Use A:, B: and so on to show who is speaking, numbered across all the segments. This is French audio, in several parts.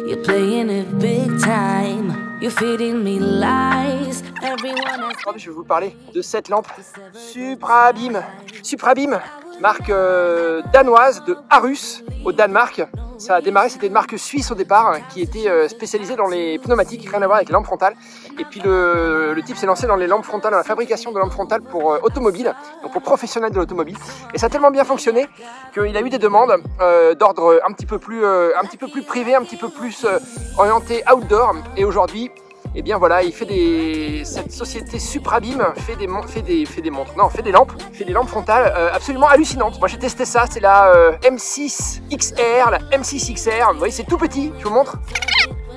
A: You're playing it big time. You're feeding me lies. Everyone has...
B: Je vais vous parler de cette lampe Suprabim. Suprabim, marque danoise de Aarhus au Danemark. Ça a démarré, c'était une marque suisse au départ qui était spécialisée dans les pneumatiques, rien à voir avec les lampes frontales. Et puis le type s'est lancé dans les lampes frontales, dans la fabrication de lampes frontales pour automobiles, donc pour professionnels de l'automobile. Et ça a tellement bien fonctionné qu'il a eu des demandes d'ordre un petit peu plus privé, un petit peu plus orienté outdoor. Et aujourd'hui, et bien voilà, il fait cette société Suprabim fait des lampes frontales absolument hallucinantes. Moi j'ai testé ça, c'est la M6XR, la M6XR. Vous voyez, c'est tout petit, je vous montre.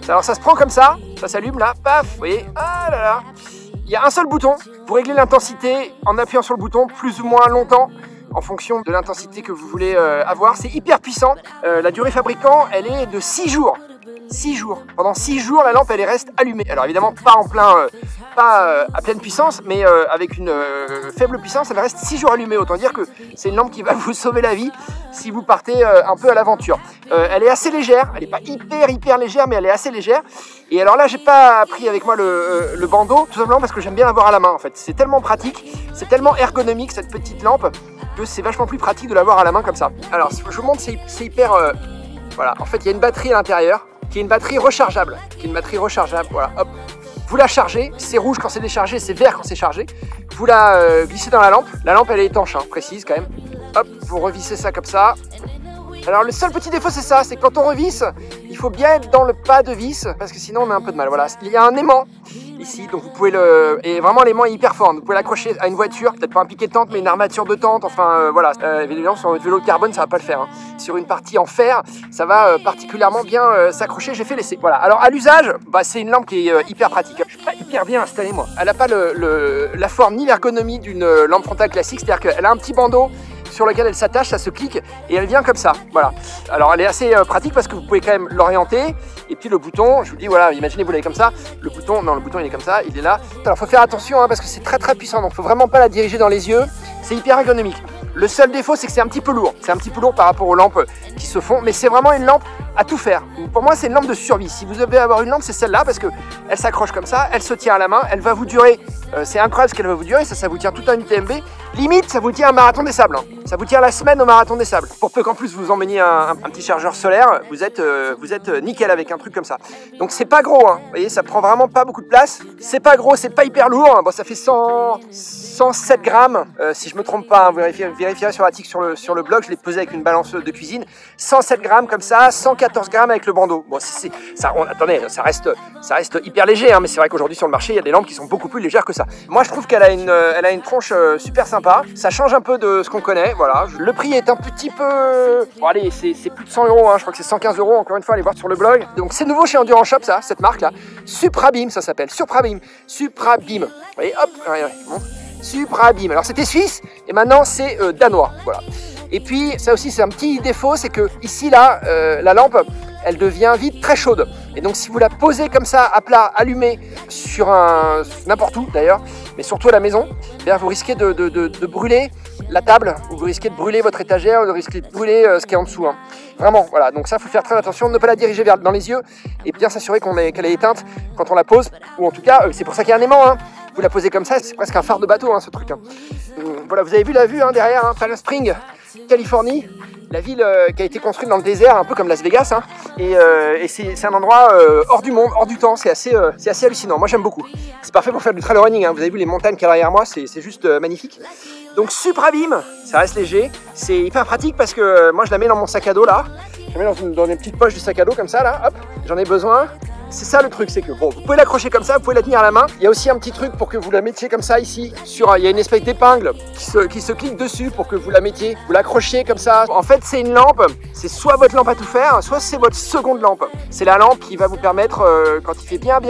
B: Alors ça se prend comme ça s'allume là, paf, vous voyez, ah là là. Il y a un seul bouton, vous réglez l'intensité en appuyant sur le bouton plus ou moins longtemps en fonction de l'intensité que vous voulez avoir. C'est hyper puissant. La durée fabricant, elle est de 6 jours. 6 jours. Pendant 6 jours, la lampe, elle reste allumée. Alors évidemment, pas à pleine puissance, mais avec une faible puissance, elle reste 6 jours allumée. Autant dire que c'est une lampe qui va vous sauver la vie si vous partez un peu à l'aventure. Elle est assez légère. Elle n'est pas hyper légère, mais elle est assez légère. Et alors là, j'ai pas pris avec moi le bandeau, tout simplement parce que j'aime bien l'avoir à la main. En fait, c'est tellement pratique, c'est tellement ergonomique cette petite lampe que c'est vachement plus pratique de l'avoir à la main comme ça. Alors, je vous montre, c'est hyper. Voilà. En fait, il y a une batterie à l'intérieur, qui est une batterie rechargeable. Voilà, hop. Vous la chargez, c'est rouge quand c'est déchargé, c'est vert quand c'est chargé. Vous la glissez dans la lampe. La lampe, elle est étanche, hein, précise quand même. Hop, vous revissez ça comme ça. Alors le seul petit défaut, c'est ça, c'est que quand on revisse, il faut bien être dans le pas de vis, parce que sinon on a un peu de mal. Voilà, il y a un aimant ici, donc vous pouvez et vraiment l'aimant est hyper fort. Vous pouvez l'accrocher à une voiture, peut-être pas un piquet de tente, mais une armature de tente. Enfin voilà, évidemment sur votre vélo de carbone, ça va pas le faire. Hein. Sur une partie en fer, ça va particulièrement bien s'accrocher. J'ai fait l'essai. Voilà. Alors à l'usage, c'est une lampe qui est hyper pratique. Je suis pas hyper bien installée moi. Elle n'a pas la forme ni l'ergonomie d'une lampe frontale classique, c'est-à-dire qu'elle a un petit bandeau sur lequel elle s'attache, ça se clique et elle vient comme ça, voilà. Alors elle est assez pratique parce que vous pouvez quand même l'orienter et puis le bouton, je vous dis voilà, imaginez vous l'avez comme ça, le bouton il est comme ça, il est là. Alors faut faire attention hein, parce que c'est très puissant, donc faut vraiment pas la diriger dans les yeux, c'est hyper ergonomique. Le seul défaut c'est que c'est un petit peu lourd, par rapport aux lampes qui se font, mais c'est vraiment une lampe à tout faire. Pour moi c'est une lampe de survie, si vous devez avoir une lampe c'est celle-là parce que elle s'accroche comme ça, elle se tient à la main, elle va vous durer, c'est incroyable ce qu'elle va vous durer, ça vous tient tout un UTMB, limite ça vous tient un marathon des sables, hein. Ça vous tient la semaine au marathon des sables. Pour peu qu'en plus vous emmeniez un petit chargeur solaire, vous êtes nickel avec un truc comme ça. Donc c'est pas gros, hein. Vous voyez, ça prend vraiment pas beaucoup de place. C'est pas gros, c'est pas hyper lourd. Bon, ça fait 107 grammes, si je me trompe pas. Hein. Vous vérifierez sur l'article sur le blog, je l'ai pesé avec une balance de cuisine. 107 grammes comme ça, 114 grammes avec le bandeau. Bon, attendez, ça reste hyper léger, hein, mais c'est vrai qu'aujourd'hui sur le marché, il y a des lampes qui sont beaucoup plus légères que ça. Moi, je trouve qu'elle a une tronche super sympa. Ça change un peu de ce qu'on connaît. Voilà. Le prix est un petit peu... Bon allez, c'est plus de 100 €, hein. Je crois que c'est 115 €, encore une fois, allez voir sur le blog. Donc c'est nouveau chez Endurance Shop, ça, cette marque-là. Suprabim, ça s'appelle. Suprabim. Vous voyez, hop, bon. Suprabim. Alors c'était suisse, et maintenant c'est danois. Voilà. Et puis, ça aussi, c'est un petit défaut, c'est que ici, là, la lampe, elle devient vite très chaude. Et donc, si vous la posez comme ça, à plat, allumée, sur n'importe où d'ailleurs, mais surtout à la maison, eh bien, vous risquez de brûler la table, ou vous risquez de brûler votre étagère, ou vous risquez de brûler ce qui est en dessous. Hein. Vraiment, voilà. Donc ça, il faut faire très attention, ne pas la diriger dans les yeux, et bien s'assurer qu'elle est éteinte quand on la pose. Ou en tout cas, c'est pour ça qu'il y a un aimant. Hein. Vous la posez comme ça, c'est presque un phare de bateau, hein, ce truc. Hein. Voilà, vous avez vu la vue hein, derrière, hein, Palm Springs, Californie, la ville qui a été construite dans le désert, un peu comme Las Vegas, hein, et c'est un endroit hors du monde, hors du temps, c'est assez hallucinant, moi j'aime beaucoup. C'est parfait pour faire du trail running, hein. Vous avez vu les montagnes qu'il y a derrière moi, c'est juste magnifique. Donc Suprabim, ça reste léger, c'est hyper pratique parce que moi je la mets dans mon sac à dos là, je la mets dans une petite poche du sac à dos comme ça là, hop, j'en ai besoin. C'est ça le truc, c'est que bon, vous pouvez l'accrocher comme ça, vous pouvez la tenir à la main. Il y a aussi un petit truc pour que vous la mettiez comme ça ici. Il y a une espèce d'épingle qui se clique dessus pour que vous la mettiez, vous l'accrochiez comme ça. En fait, c'est une lampe, c'est soit votre lampe à tout faire, soit c'est votre seconde lampe. C'est la lampe qui va vous permettre, quand il fait bien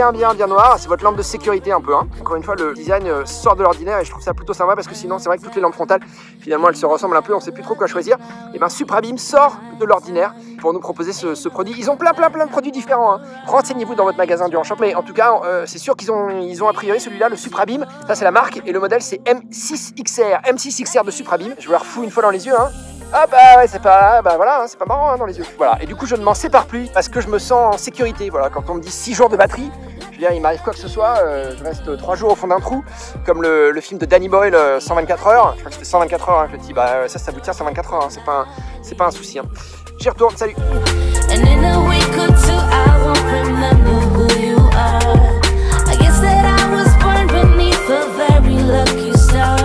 B: noir, c'est votre lampe de sécurité un peu. Hein. Encore une fois, le design sort de l'ordinaire et je trouve ça plutôt sympa parce que sinon, c'est vrai que toutes les lampes frontales, finalement, elles se ressemblent un peu, on ne sait plus trop quoi choisir. Et bien, Suprabim sort de l'ordinaire pour nous proposer ce produit. Ils ont plein de produits différents. Hein. Renseignez-vous dans votre magasin Endurance Shop, mais en tout cas, c'est sûr qu'ils ont a priori celui-là, le Suprabim. Ça, c'est la marque et le modèle, c'est M6XR. M6XR de Suprabim. Je vous la refous une fois dans les yeux. Hein. Ah bah ouais, c'est pas, bah voilà, hein, c'est pas marrant hein, dans les yeux. Voilà. Et du coup, je ne m'en sépare plus parce que je me sens en sécurité. Voilà, quand on me dit 6 jours de batterie, je veux dire, il m'arrive quoi que ce soit, je reste 3 jours au fond d'un trou, comme le film de Danny Boyle, 124 heures. Je crois que c'était 124 heures. Hein, je me dis, bah ça vous tient 124 heures. Hein, c'est pas un souci. Hein. J'y retourne. Salut. And in a week or two, I won't remember who you are. I guess that I was born beneath a very lucky star.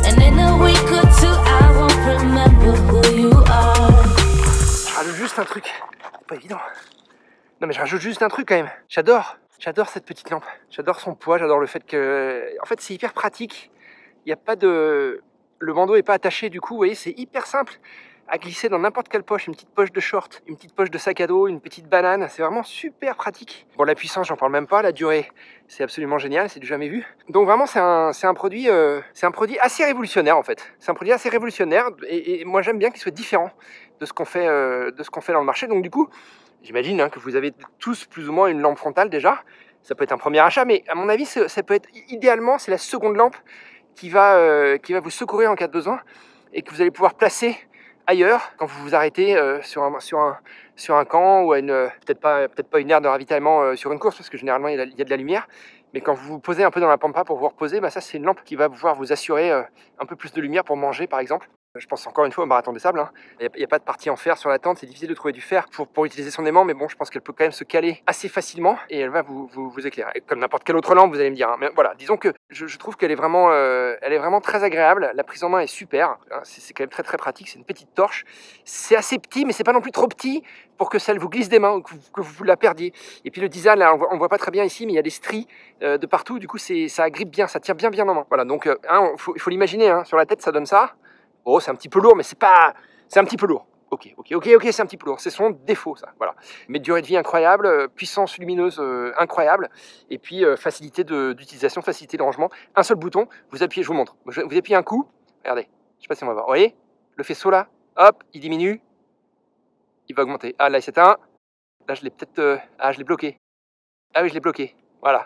B: And in a week or two, I won't remember who you are. Je rajoute juste un truc, c'est pas évident. Non mais je rajoute juste un truc quand même. J'adore cette petite lampe. J'adore son poids, j'adore le fait que... En fait c'est hyper pratique. Il n'y a pas de... Le bandeau n'est pas attaché du coup, vous voyez, c'est hyper simple à glisser dans n'importe quelle poche, une petite poche de short, une petite poche de sac à dos, une petite banane, c'est vraiment super pratique. Bon, la puissance, j'en parle même pas, la durée, c'est absolument génial, c'est du jamais vu. Donc vraiment, c'est un produit assez révolutionnaire en fait. C'est un produit assez révolutionnaire et moi j'aime bien qu'il soit différent de ce qu'on fait, dans le marché. Donc du coup, j'imagine hein, que vous avez tous plus ou moins une lampe frontale déjà. Ça peut être un premier achat, mais à mon avis, ça peut être idéalement, c'est la seconde lampe qui va vous secourir en cas de besoin et que vous allez pouvoir placer ailleurs quand vous vous arrêtez sur un camp ou à peut-être pas une aire de ravitaillement sur une course parce que généralement il y a de la lumière, mais quand vous vous posez un peu dans la pampa pour vous reposer, bah ça c'est une lampe qui va pouvoir vous assurer un peu plus de lumière pour manger par exemple. Je pense encore une fois au marathon des sables. Hein. Il n'y a pas de partie en fer sur la tente, c'est difficile de trouver du fer pour utiliser son aimant, mais bon, je pense qu'elle peut quand même se caler assez facilement et elle va vous éclairer. Et comme n'importe quelle autre lampe, vous allez me dire. Hein. Mais voilà, disons que je trouve qu'elle est vraiment très agréable. La prise en main est super. Hein. C'est quand même très très pratique. C'est une petite torche. C'est assez petit, mais c'est pas non plus trop petit pour que ça vous glisse des mains ou que vous la perdiez. Et puis le design, là, on voit pas très bien ici, mais il y a des stries de partout. Du coup, ça agrippe bien, ça tient bien en main. Voilà, donc il faut l'imaginer. Hein. Sur la tête, ça donne ça. Oh, c'est un petit peu lourd, mais c'est un petit peu lourd. Ok, c'est un petit peu lourd. C'est son défaut, ça. Voilà. Mais durée de vie incroyable, puissance lumineuse incroyable, et puis facilité d'utilisation, facilité de rangement. Un seul bouton, vous appuyez, je vous montre. Vous appuyez un coup, regardez, je sais pas si on va voir. Vous voyez, le faisceau là, hop, il diminue, il va augmenter. Ah là, il s'éteint. Là, je l'ai peut-être. Je l'ai bloqué. Ah oui, je l'ai bloqué. Voilà.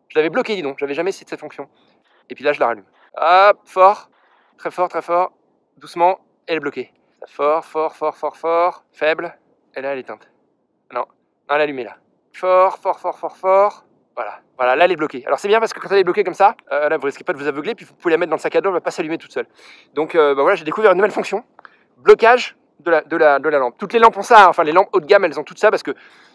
B: Je l'avais bloqué, dis donc. J'avais jamais essayé de cette fonction. Et puis là, je la rallume. Hop, fort. Très fort, doucement, elle est bloquée. Fort, faible, et là elle est éteinte. Non, elle est allumée là. Fort, voilà, là elle est bloquée. Alors c'est bien parce que quand elle est bloquée comme ça, là vous risquez pas de vous aveugler, puis vous pouvez la mettre dans le sac à dos, elle va pas s'allumer toute seule. Donc voilà, j'ai découvert une nouvelle fonction, blocage de la lampe. Toutes les lampes ont ça, hein. Enfin les lampes haut de gamme elles ont tout ça parce que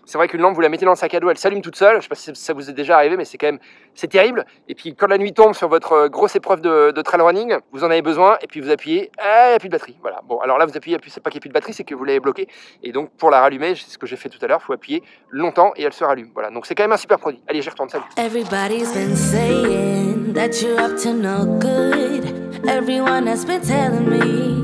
B: c'est vrai qu'une lampe vous la mettez dans le sac à dos, elle s'allume toute seule. Je sais pas si ça vous est déjà arrivé, mais c'est terrible. Et puis quand la nuit tombe sur votre grosse épreuve de trail running, vous en avez besoin et puis vous appuyez, il n'y a plus de batterie. Voilà. Bon alors là vous appuyez, c'est pas qu'il n'y a plus de batterie, c'est que vous l'avez bloquée. Et donc pour la rallumer, c'est ce que j'ai fait tout à l'heure, il faut appuyer longtemps et elle se rallume. Voilà. Donc c'est quand même un super produit. Allez, j'y retourne, salut.
A: Everybody's been saying that you're up to no good. Everyone has been telling me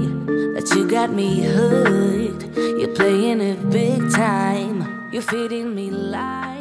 A: that you got me hooked. You're playing it big time. You're feeding me lies.